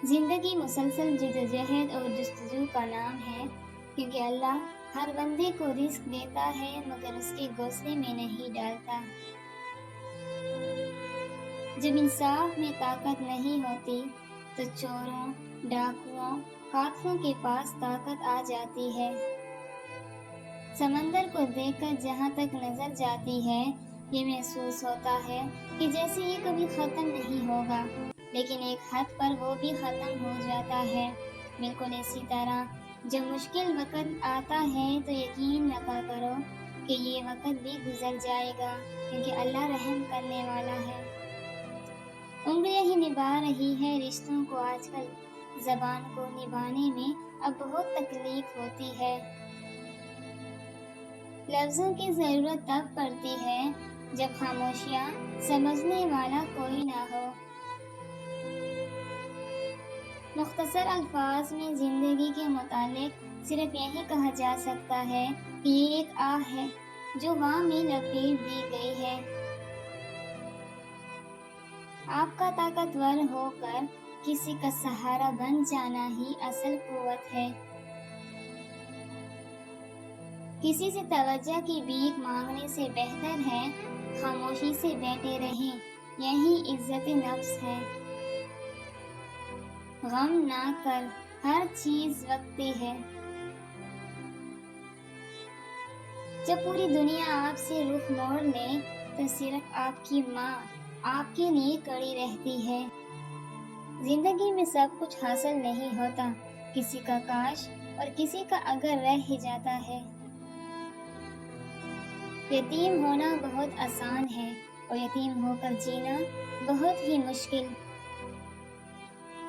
زندگی مسلسل جدوجہد اور جستجو کا نام ہے، کیونکہ اللہ ہر بندے کو رزق دیتا ہے مگر اس کے گھونسلے میں نہیں ڈالتا۔ جب انصاف میں طاقت نہیں ہوتی تو چوروں، ڈاکوؤں، قاتلوں کے پاس طاقت آ جاتی ہے۔ سمندر کو دیکھ کر جہاں تک نظر جاتی ہے، یہ محسوس ہوتا ہے کہ جیسے یہ کبھی ختم نہیں ہوگا، لیکن ایک حد پر وہ بھی ختم ہو جاتا ہے۔ بالکل اسی طرح جب مشکل وقت آتا ہے تو یقین رکھا کرو کہ یہ وقت بھی گزر جائے گا، کیونکہ اللہ رحم کرنے والا ہے۔ انگلیاں ہی نبھا رہی ہے رشتوں کو آج کل، زبان کو نبھانے میں اب بہت تکلیف ہوتی ہے۔ لفظوں کی ضرورت تب پڑتی ہے جب خاموشیاں سمجھنے والا کوئی نہ ہو۔ مختصر الفاظ میں زندگی کے متعلق صرف یہی کہا جا سکتا ہے کہ یہ ایک آہ ہے جو ہوا میں لپیٹ دی گئی ہے۔ آپ کا طاقتور ہو کر کسی کا سہارا بن جانا ہی اصل قوت ہے۔ کسی سے توجہ کی بھیک مانگنے سے بہتر ہے خاموشی سے بیٹھے رہیں، یہی عزت نفس ہے۔ غم نہ کر، ہر چیز وقتی ہے۔ جب پوری دنیا آپ سے رخ موڑ لے تو صرف آپ کی ماں آپ کے لیے کڑی رہتی ہے۔ زندگی میں سب کچھ حاصل نہیں ہوتا، کسی کا کاش اور کسی کا اگر رہ ہی جاتا ہے۔ یتیم ہونا بہت آسان ہے اور یتیم ہو کر جینا بہت ہی مشکل۔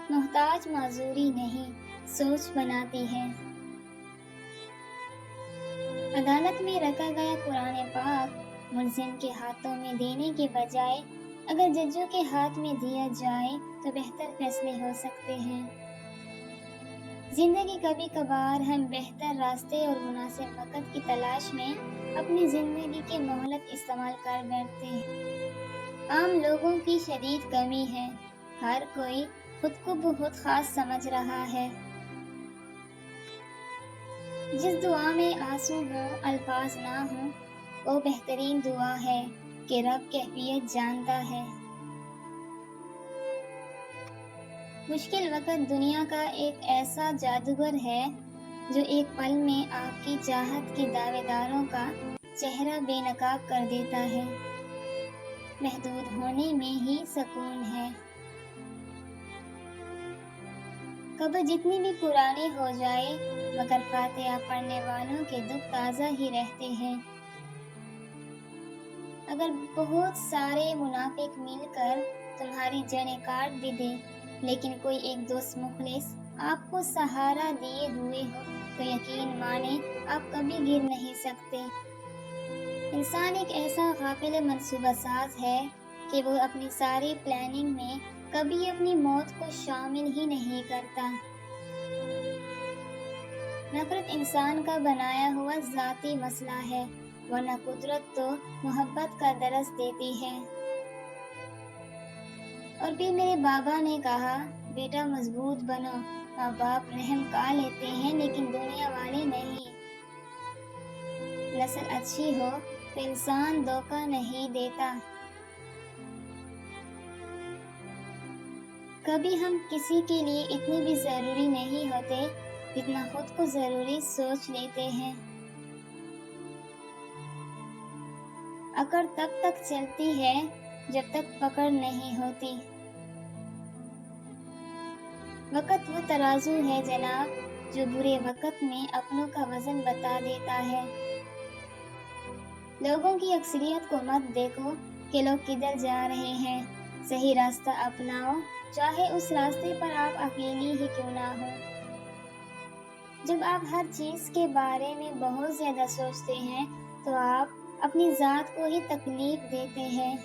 محتاج معذوری نہیں، سوچ بناتی ہے۔ عدالت میں رکھا گیا قرآن پاک ملزم کے ہاتھوں میں دینے کے بجائے اگر ججوں کے ہاتھ میں دیا جائے تو بہتر فیصلے ہو سکتے ہیں۔ زندگی کبھی کبھار ہم بہتر راستے اور مناسب وقت کی تلاش میں اپنی زندگی کی مہلت استعمال کر بیٹھتے ہیں۔ عام لوگوں کی شدید کمی ہے، ہر کوئی خود کو بہت خاص سمجھ رہا ہے۔ جس دعا میں آنسو ہوں الفاظ نہ ہوں، وہ بہترین دعا ہے کہ رب کیفیت جانتا ہے۔ مشکل وقت دنیا کا ایک ایسا جادوگر ہے جو ایک پل میں آپ کی چاہت کے دعوے داروں کا چہرہ بے نقاب کر دیتا ہے۔ محدود ہونے میں ہی سکون ہے۔ قبر جتنی بھی پرانی ہو جائے مگر فاتحہ پڑھنے والوں کے دکھ تازہ ہی رہتے ہیں۔ اگر بہت سارے منافق مل کر تمہاری جڑیں کاٹ بھی دیں، لیکن کوئی ایک دوست مخلص آپ کو سہارا دیے ہوئے ہو تو یقین مانے آپ کبھی گر نہیں سکتے۔ انسان ایک ایسا غافل منصوبہ ساز ہے کہ وہ اپنی ساری پلاننگ میں کبھی اپنی موت کو شامل ہی نہیں کرتا۔ نفرت انسان کا بنایا ہوا ذاتی مسئلہ ہے، ورنہ قدرت تو محبت کا درس دیتی ہے۔ اور پھر میرے بابا نے کہا، بیٹا مضبوط بنو، ماں باپ رحم کھا لیتے ہیں لیکن دنیا والے نہیں۔ نسل اچھی ہو تو انسان دھوکہ نہیں دیتا۔ کبھی ہم کسی کے لیے اتنی بھی ضروری نہیں ہوتے جتنا خود کو ضروری سوچ لیتے ہیں۔ اکڑ تب تک چلتی ہے جب تک پکڑ نہیں ہوتی۔ وقت وہ ترازو ہے جناب جو برے وقت میں اپنوں کا وزن بتا دیتا ہے۔ لوگوں کی اکثریت کو مت دیکھو کہ لوگ کدھر جا رہے ہیں، صحیح راستہ اپناؤ، چاہے اس راستے پر آپ اکیلی ہی کیوں نہ ہو۔ جب آپ ہر چیز کے بارے میں بہت زیادہ سوچتے ہیں تو آپ اپنی ذات کو ہی تکلیف دیتے ہیں۔